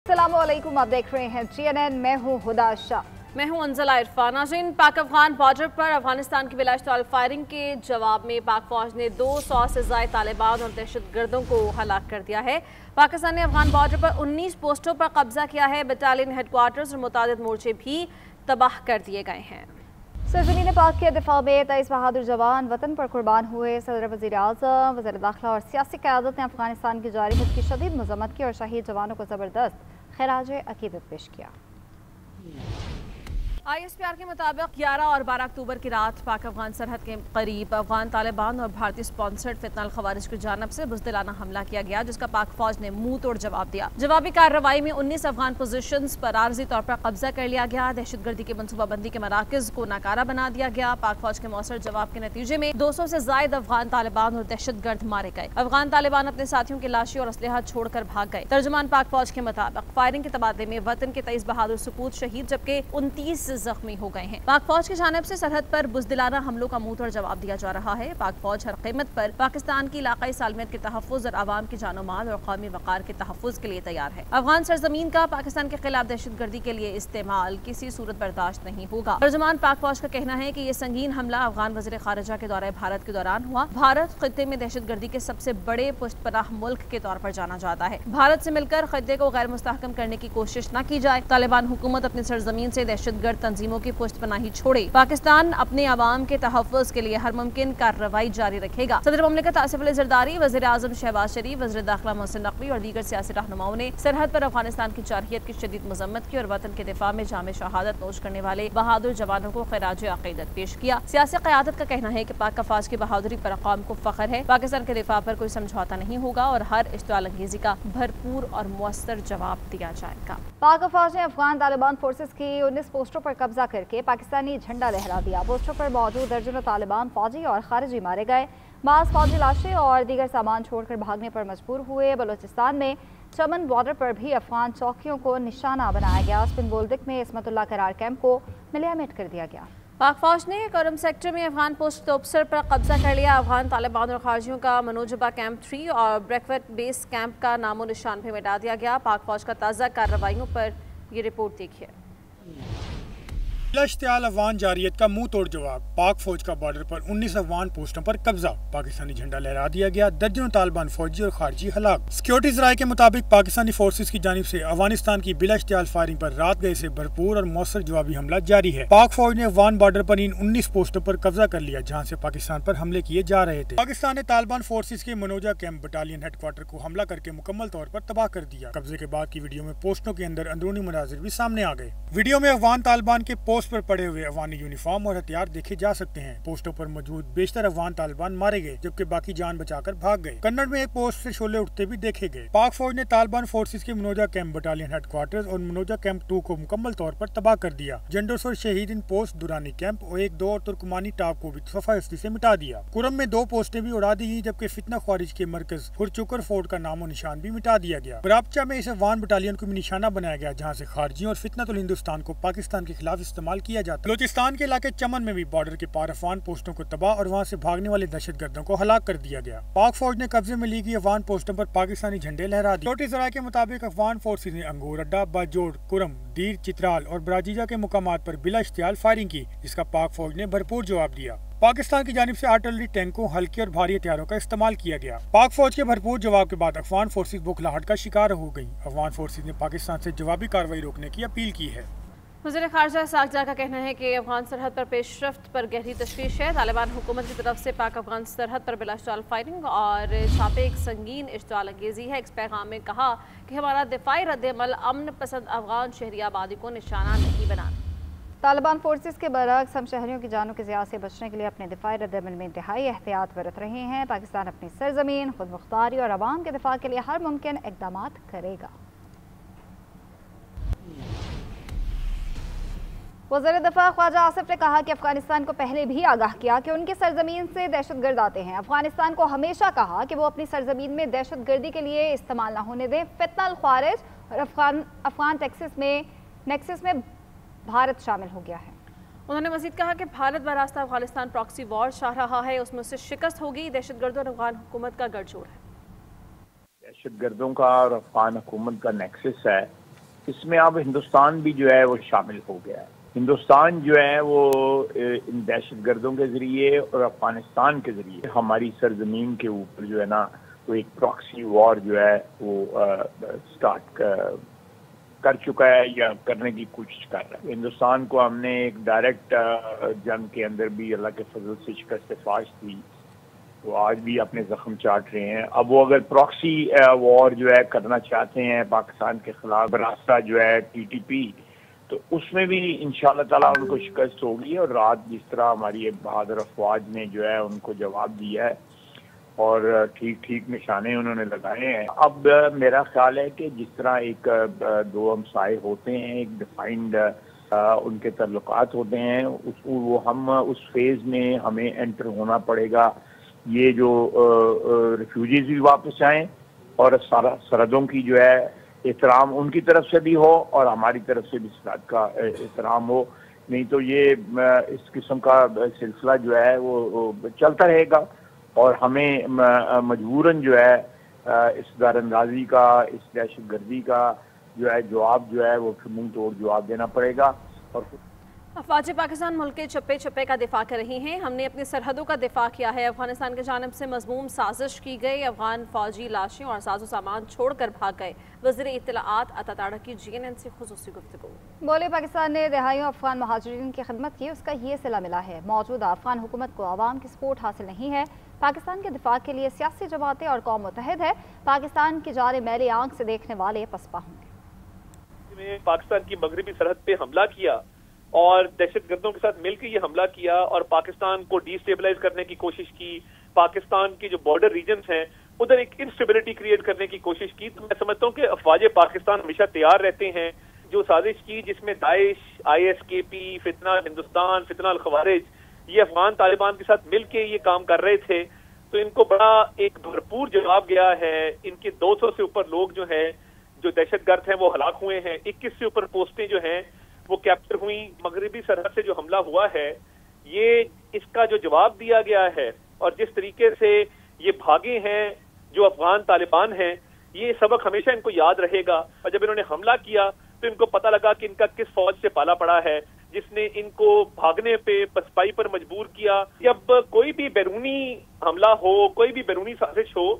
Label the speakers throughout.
Speaker 1: अस्सलामुअलैकुम, आप देख रहे हैं CNN। मैं हूं हुदा शाह।
Speaker 2: मैं हूं अंजला इरफान। नाज़रीन, पाक अफगान बॉर्डर पर अफगानिस्तान की बिलाश्तुल फायरिंग के जवाब में पाक फौज ने 200 से ज़ायद तालिबान और दहशतगर्दों को हलाक कर दिया है। पाकिस्तान ने अफगान बॉर्डर पर 19 पोस्टों पर कब्जा किया है। बटालियन हेडक्वार्टर्स और मुतादिद मोर्चे भी तबाह कर दिए गए हैं।
Speaker 1: सरज़मीन पाक के दिफा में 23 बहादुर जवान वतन पर कुर्बान हुए। सदर वज़ीर आज़म, वज़ीर दाखिला और सियासी क़यादत ने अफगानिस्तान की जारहियत की शदीद मज़म्मत की और शहीद जवानों को ज़बरदस्त खिराज अक़ीदत पेश किया।
Speaker 2: ISPR के मुताबिक 11 और 12 अक्टूबर की रात पाक अफगान सरहद के करीब अफगान तालिबान और भारतीय स्पॉन्सर्ड फितनल खवारिज की जानब से बुज़दिलाना हमला किया गया, जिसका पाक फौज ने मुंह तोड़ जवाब दिया। जवाबी कार्रवाई में 19 अफगान पोजीशंस पर आर्जी तौर पर कब्जा कर लिया गया। दहशतगर्दी की मनसूबाबंदी के मराकज को नाकारा बना दिया गया। पाक फौज के मौसर जवाब के नतीजे में 200 से जायद अफगान तालिबान और दहशतगर्द मारे गए। अफगान तालिबान अपने साथियों की लाशें और असलहा छोड़कर भाग गए। तर्जुमान पाक फौज के मुताबिक फायरिंग के तबादले में वतन के 23 बहादुर सपूत शहीद जबकि 29 जख्मी हो गए हैं। पाक फौज की जानिब से सरहद पर बुज़दिलाना हमलों का मुंह तोड़ जवाब दिया जा रहा है। पाक फौज हर कीमत पर पाकिस्तान की इलाकाई सालमियत के तहफ़्फ़ुज़ और आवाम की जानो माल और कौमी वक़ार के तहफ़्फ़ुज़ के लिए तैयार है। अफगान सरजमीन का पाकिस्तान के खिलाफ दहशतगर्दी के लिए इस्तेमाल किसी सूरत बर्दाश्त नहीं होगा। तर्जुमान पाक फौज का कहना है कि ये संगीन हमला अफगान वज़ीर ख़ारिजा के दौरे भारत के दौरान हुआ। भारत खित्ते में दहशतगर्दी के सबसे बड़े पुष्टपनाह मुल्क के तौर पर जाना जाता है। भारत से मिलकर खित्ते को गैर मुस्तहकम करने की कोशिश न की जाए। तालिबान हुकूमत अपनी सरजमीन से दहशतगर्द तंजीमों की पुष्टपनाही छोड़े। पाकिस्तान अपने अवाम के तहफ़्फ़ुज़ के लिए हर मुमकिन कार्रवाई जारी रखेगा। सदर मुमलिकत आसिफ अली ज़रदारी, वज़ीर आज़म शहबाज शरीफ, वज़ीर दाखिला मोहसिन नकवी और दीगर सियासी रहनुमाओं ने सरहद पर अफगानिस्तान की जारहियत की शदीद मज़म्मत की और वतन के दिफा में जामे शहादत नोश करने वाले बहादुर जवानों को खिराज अक़ीदत पेश किया। सियासी क़यादत का कहना है कि पाक अफ़वाज की बहादुरी पर कौम को फ़ख्र है। पाकिस्तान के दिफा पर कोई समझौता नहीं होगा और हर इश्तिआल अंगेज़ी का भरपूर और मुअस्सर जवाब दिया जाएगा।
Speaker 1: पाक अफ़वाज ने अफगान तालिबान फोर्सेस की 19 पोस्टों पर कब्जा करके पाकिस्तानी झंडा लहरा दिया। पोस्टों पर मौजूद दर्जनों तालिबान फौजी और खारिजी मारे गए। बाज़ फौजी लाशें और दीगर सामान छोड़कर भागने पर मजबूर हुए। बलोचिस्तान में चमन बॉर्डर पर भी अफगान चौकियों को निशाना बनाया गया। स्पिन बोल्दिक में इसमतुल्लाह करार कैंप को मिलियामेट कर दिया गया।
Speaker 2: पाक फौज ने करम सेक्टर में अफगान पोस्ट तोपसर पर कब्जा कर लिया। अफगान तालिबान और खारजियों का मनोजबा कैंप 3 और ब्रेकवेट बेस कैंप का नामो निशान भी मिटा दिया गया। पाक फौज का ताज़ा कार्रवाइयों पर ये रिपोर्ट देखिए।
Speaker 3: इश्तियाल अफगान जारियत का मुंह तोड़ जवाब। पाक फौज का बॉर्डर पर 19 अफगान पोस्टों पर कब्जा। पाकिस्तानी झंडा लहरा दिया गया। दर्जनों तालिबान फौजी और खारजी हलाक। सिक्योरिटी ज़राए के मुताबिक पाकिस्तानी फोर्सेस की जानिब से अफगानिस्तान की बिला इश्तियाल फायरिंग पर रात गए से भरपूर और मौसर जवाबी हमला जारी है। पाक फौज ने अफगान बॉर्डर पर इन 19 पोस्टों पर कब्जा कर लिया जहाँ से पाकिस्तान पर हमले किए जा रहे थे। पाकिस्तान ने तालिबान फोर्सेस के मनोजा कैंप बटालियन हेडक्वार्टर को हमला करके मुकम्मल तौर पर तबाह कर दिया। कब्जे के बाद की वीडियो में पोस्टों के अंदर अंदरूनी मनाजिर भी सामने आ गए। वीडियो में अफगान तालिबान के पोस्ट पर पड़े हुए अफगानी यूनिफॉर्म और हथियार देखे जा सकते हैं। पोस्टों पर मौजूद बेशतर अफगान तालिबान मारे गए जबकि बाकी जान बचाकर भाग गए। कन्नड़ में एक पोस्ट से शोले उठते भी देखे गए। पाक फौज ने तालिबान फोर्सेस के मनोजा कैंप बटालियन हेडक्वार्टर्स और मनोजा कैंप 2 को मुकम्मल तौर पर तबाह कर दिया। जनरल्स और शहीद इन पोस्ट दुरानी कैंप और 1-2 और तुर्कमानी टाप को भी सफाई से मिटा दिया। कुरम में 2 पोस्टें भी उड़ा दी गई जबकि फितना ख्वारिज के मरकज हुरचुकर फोर्ट का नामो निशान भी मिटा दिया गया। बराबचा में इस अफगान बटालियन को भी निशाना बनाया गया जहाँ से खारजियों और फितनतुल हिंदुस्तान को पाकिस्तान के खिलाफ इस्तेमाल किया जाता। बलोचिस्तान के इलाके चमन में भी बॉर्डर के पार अफगान पोस्टों को तबाह और वहां से भागने वाले दहशतगर्दों को हलाक कर दिया गया। पाक फौज ने कब्जे में ली गई अफगान पोस्टों पर पाकिस्तानी झंडे लहरा दिए। सिक्योरिटी ज़राए के मुताबिक अफगान फोर्सेज ने अंगूर अड्डा, बाजोड़, कुरम, दीर, चित्राल और बराजीजा के मुकामात पर बिला इश्तियाल फायरिंग की, जिसका पाक फौज ने भरपूर जवाब दिया। पाकिस्तान की जानिब से आर्टिलरी टैंकों, हल्के और भारी हथियारों का इस्तेमाल किया गया। पाक फौज के भरपूर जवाब के बाद अफगान फोर्सेज बुखलाहट का शिकार हो गई। अफगान फोर्सेज ने पाकिस्तान से जवाबी कार्रवाई रोकने की अपील की है।
Speaker 2: वज़ीर ख़ारिजा साकजा का कहना है कि अफगान सरहद पर पेशरफ्त पर गहरी तशवीश है। तालिबान हुकूमत की तरफ से पाक अफगान सरहद पर बिलाश्तुल फायरिंग और छापे एक संगीन इश्तिआल अंगेज़ी है। एक पैगाम में कहा कि हमारा दिफाई रद्द-ए-अमल अमन पसंद अफगान शहरी आबादी को निशाना नहीं बनाना।
Speaker 1: तालिबान फोर्सेस के बरअक्स हम शहरियों की जानों के ज़िया से बचने के लिए अपने दिफाई रद्द-ए-अमल में इंतहाई एहतियात बरत रहे हैं। पाकिस्तान अपनी सरजमीन, खुद मुख्तारी और अवाम के दिफा के लिए हर मुमकिन इक़दाम करेगा। वज़ीर दफ़ा ख्वाजा आसिफ ने कहा कि अफगानिस्तान को पहले भी आगाह किया कि उनकी सरजमीन से दहशतगर्द आते हैं। अफगानिस्तान को हमेशा कहा कि वो अपनी सरजमीन में दहशतगर्दी के लिए इस्तेमाल न होने दें। फितनल ख्वारिज और अफगान नेक्सस में भारत शामिल हो गया है।
Speaker 2: उन्होंने मजीद कहा कि भारत बरास्ता अफगानिस्तान प्रॉक्सी वॉर चाह रहा है, उसमें उससे शिकस्त होगी। दहशतगर्दों और अफगान हुकूमत का गठजोड़ है।
Speaker 4: दहशतगर्दों का और अफगान हुकूमत का नेक्सस है اس میں اب ہندوستان بھی جو ہے وہ شامل ہو گیا ہے. ہندوستان جو ہے وہ ان دہشت گردوں کے ذریعے اور افغانستان کے ذریعے ہماری سرزمین کے اوپر جو ہے نا وہ ایک پراکسی وار جو ہے وہ سٹارٹ کر چکا ہے یا کرنے کی کوشش کر رہا ہے. ہندوستان کو ہم نے ایک ڈائریکٹ جنگ کے اندر بھی اللہ کے فضل سے شکست فاش دی، وہ آج بھی اپنے زخم چاٹ رہے ہیں. اب وہ اگر پراکسی وار جو ہے کرنا چاہتے ہیں پاکستان کے خلاف براستہ جو ہے TTP، تو اس میں بھی انشاءاللہ تعالیٰ ان کو شکست ہوگی. اور رات جس طرح ہماری بہادر افواج نے جو ہے ان کو جواب دیا ہے اور ٹھیک نشانے انہوں نے لگائے ہیں. اب میرا خیال ہے کہ جس طرح ایک دو ہمسائے ہوتے ہیں، ایک ڈیفائنڈ ان کے تعلقات ہوتے ہیں، ہم اس فیز میں ہمیں انٹر ہونا پڑے گا. یہ جو ریفیوجیز بھی واپس آئیں اور سرحدوں کی جو ہے احترام ان کی طرف سے بھی ہو اور ہماری طرف سے بھی سرحد کا احترام ہو. نہیں تو یہ اس قسم کا سلسلہ جو ہے وہ چلتا رہے گا اور ہمیں مجبوراً جو ہے اس دار اندازی کا، اس دہشت گردی کا جو ہے جواب جو ہے وہ منہ توڑ جواب دینا پڑے گا. اور
Speaker 2: افواج پاکستان ملک کے چپے چپے کا دفاع کر رہی ہیں. ہم نے اپنی سرحدوں کا دفاع کیا ہے. افغانستان کی جانب سے مذموم سازش کی گئی. افغان فوجی لاشیں اور ساز و سامان چھوڑ کر بھاگ گئے. وزیر اطلاعات عطا تاڑا کی GNN سے خصوصی گفتگو.
Speaker 1: بولے پاکستان نے دہائیوں افغان مہاجرین کی خدمت کی، اس کا یہ صلہ ملا ہے. موجودہ افغان حکومت کو عوام کی سپورٹ حاصل نہیں ہے. پاکستان کے دفاع کے لیے سیاسی جماعتیں اور قوم متحد ہے. پاکستان کی جانب میلی آنکھ سے دیکھنے والے پسپا ہوں گے.
Speaker 5: پاکستان کی مغربی سرحد پہ حملہ کیا اور دہشت گردوں کے ساتھ مل کے یہ حملہ کیا اور پاکستان کو ڈی اسٹیبلائز کرنے کی کوشش کی. پاکستان کی جو بارڈر ریجنز ہیں ادھر ایک انسٹیبلٹی کریٹ کرنے کی کوشش کی. تو میں سمجھتا ہوں کہ افواج پاکستان ہمیشہ تیار رہتے ہیں. جو سازش کی جس میں داعش، ISKP، فتنہ ہندوستان، فتنہ الخوارج، یہ افغان طالبان کے ساتھ مل کے یہ کام کر رہے تھے، تو ان کو بڑا ایک بھرپور جواب گیا ہے. ان کے 200 سے اوپر لوگ جو ہیں جو دہشت گرد ہیں وہ ہلاک ہوئے ہیں. 21 سے اوپر پوسٹیں جو ہیں وہ کیپچر ہوئی. مغربی سرحد سے جو حملہ ہوا ہے یہ اس کا جو جواب دیا گیا ہے اور جس طریقے سے یہ بھاگے ہیں جو افغان طالبان ہیں، یہ سبق ہمیشہ ان کو یاد رہے گا. اور جب انہوں نے حملہ کیا تو ان کو پتہ لگا کہ ان کا کس فوج سے پالا پڑا ہے جس نے ان کو بھاگنے پہ پسپائی پر مجبور کیا. جب کوئی بھی بیرونی حملہ ہو، کوئی بھی بیرونی سازش ہو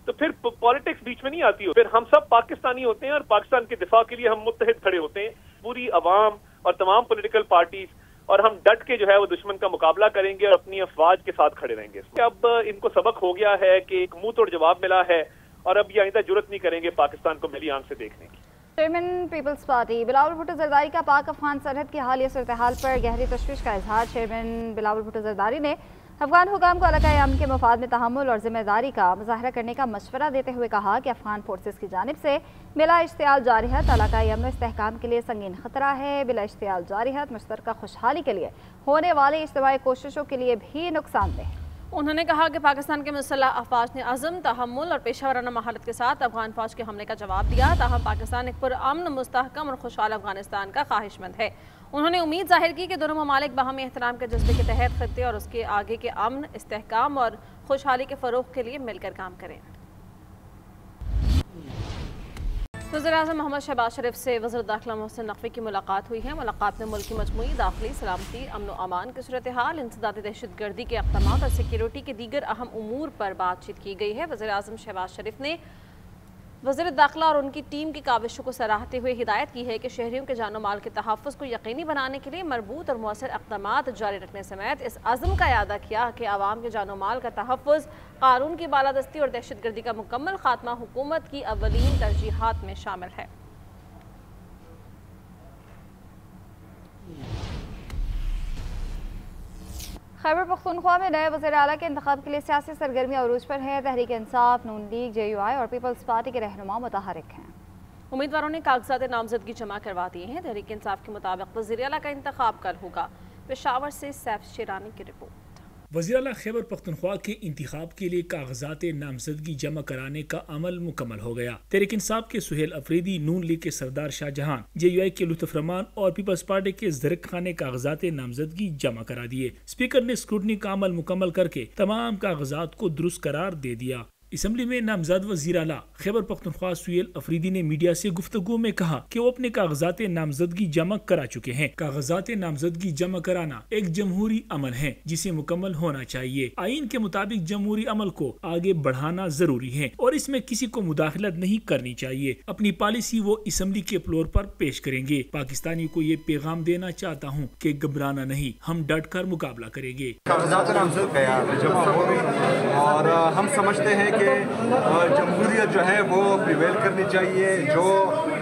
Speaker 5: تو پھر پالیٹکس بیچ میں نہیں آتی ہو. پھر ہم سب پاکستانی ہوتے ہیں اور پاکستان کے دفاع کے لیے ہم متحد کھڑے ہوتے ہیں، پوری عوام اور تمام پولیٹیکل پارٹیز، اور ہم ڈٹ کے جو ہے وہ دشمن کا مقابلہ کریں گے اور اپنی افواج کے ساتھ کھڑے رہیں گے. اب ان کو سبق ہو گیا ہے کہ ایک منہ توڑ جواب ملا ہے اور اب یہ آئندہ جرت نہیں کریں گے پاکستان کو میلی آنکھ سے دیکھنے کی.
Speaker 1: چیئرمین پیپلز پارٹی بلاول بھٹو زرداری کا پاک افغان سرحد کی حالیہ صورتحال پر گہری تشویش کا اظہار. چیئرمین بلاول بھٹو زرداری نے افغان حکام کو علاقۂ امن کے مفاد میں تحمل اور ذمہ داری کا مظاہرہ کرنے کا مشورہ دیتے ہوئے کہا کہ افغان فورسز کی جانب سے بلا اشتعال جارحیت علاقۂ امن و استحکام کے لیے سنگین خطرہ ہے. بلا اشتعال جارحیت مشترکہ خوشحالی کے لیے ہونے والی اجتماعی کوششوں کے لیے بھی نقصان دہ ہے.
Speaker 2: انہوں نے کہا کہ پاکستان کے مسلح افواج نے عزم، تحمل اور پیشہ ورانہ مہارت کے ساتھ افغان فوج کے حملے کا جواب دیا. تاہم پاکستان ایک پرامن، مستحکم اور خوشحال افغانستان کا خواہش مند ہے. انہوں نے امید ظاہر کی کہ دونوں ممالک باہمی احترام کے جذبے کے تحت خطے اور اس کے آگے کے امن، استحکام اور خوشحالی کے فروغ کے لیے مل کر کام کریں. وزیراعظم محمد شہباز شریف سے وزیر داخلہ محسن نقوی کی ملاقات ہوئی ہے. ملاقات میں ملک کی مجموعی داخلی سلامتی، امن و امان کی صورتحال، انسداد دہشت گردی کے اقدامات اور سیکیورٹی کے دیگر اہم امور پر بات چیت کی گئی ہے. وزیراعظم شہباز شریف نے وزیر داخلہ اور ان کی ٹیم کی کاوشوں کو سراہتے ہوئے ہدایت کی ہے کہ شہریوں کے جان و مال کے تحفظ کو یقینی بنانے کے لیے مربوط اور مؤثر اقدامات جاری رکھنے سمیت اس عزم کا اعادہ کیا کہ عوام کے جان و مال کا تحفظ، قانون کی بالادستی اور دہشت گردی کا مکمل خاتمہ حکومت کی اولین ترجیحات میں شامل ہے.
Speaker 1: خیبر پختونخوا میں نئے وزیر اعلیٰ کے انتخاب کے لیے سیاسی سرگرمیاں عروج پر ہیں. تحریک انصاف، نون لیگ، JUI اور پیپلز پارٹی کے رہنما متحرک ہیں.
Speaker 2: امیدواروں نے کاغذات نامزدگی جمع کروا دیے ہیں. تحریک انصاف کے مطابق وزیر اعلیٰ کا انتخاب کل ہوگا. پشاور سے سیف شیرانی کی رپورٹ.
Speaker 6: وزیر اعلیٰ خیبر پختونخوا کے انتخاب کے لیے کاغذات نامزدگی جمع کرانے کا عمل مکمل ہو گیا. تحریک انصاف کے سہیل افریدی، نون لیگ کے سردار شاہ جہان، JUI کے لطف رحمان اور پیپلز پارٹی کے زرق خان نے کاغذات نامزدگی جمع کرا دیے. اسپیکر نے اسکروٹنی کا عمل مکمل کر کے تمام کاغذات کو درست قرار دے دیا. اسمبلی میں نامزد وزیر اعلیٰ خیبر پختونخوا سہیل افریدی نے میڈیا سے گفتگو میں کہا کہ وہ اپنے کاغذات نامزدگی جمع کرا چکے ہیں۔ کاغذات نامزدگی جمع کرانا ایک جمہوری عمل ہے جسے مکمل ہونا چاہیے۔ آئین کے مطابق جمہوری عمل کو آگے بڑھانا ضروری ہے اور اس میں کسی کو مداخلت نہیں کرنی چاہیے۔ اپنی پالیسی وہ اسمبلی کے فلور پر پیش کریں گے۔ پاکستانی کو یہ پیغام دینا چاہتا ہوں کہ گھبرانا نہیں، ہم ڈٹ کر مقابلہ کریں گے۔
Speaker 7: کاغذات نامزد جمع ہو گئی اور ہم سمجھتے ہیں کہ جمہوریت جو ہے وہ پریویل کرنی چاہیے۔ جو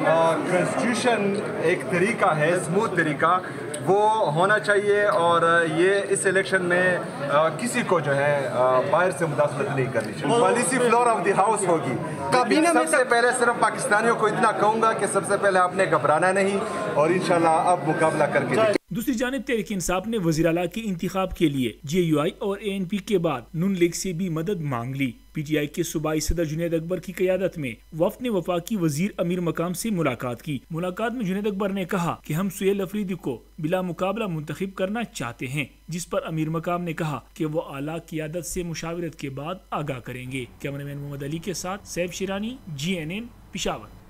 Speaker 7: کانسٹیٹیوشن ایک طریقہ ہے، اسموتھ طریقہ، وہ ہونا چاہیے اور یہ اس الیکشن میں کسی کو جو ہے باہر سے مداخلت نہیں کرنی چاہیے۔ Policy floor of the house ہوگی۔ کابینہ میں سب سے پہلے صرف پاکستانیوں کو اتنا کہوں گا کہ سب سے پہلے آپ نے گھبرانا نہیں اور انشاءاللہ اب مقابلہ کر کے
Speaker 6: دوسری جانب تحریک انصاف نے وزیر اعلیٰ کے انتخاب کے لیے جے یو آئی اور اے این پی کے بعد نون لیگ سے بھی مدد مانگ لی۔ پی ٹی آئی کے صوبائی صدر جنید اکبر کی قیادت میں وفد نے وفاقی وزیر امیر مقام سے ملاقات کی۔ ملاقات میں جنید اکبر نے کہا کہ ہم سہیل افریدی کو بلا مقابلہ منتخب کرنا چاہتے ہیں، جس پر امیر مقام نے کہا کہ وہ اعلیٰ قیادت سے مشاورت کے بعد آگاہ کریں گے۔ کیمرہ مین محمد علی کے ساتھ سیف شیرانی، GNN پشاور۔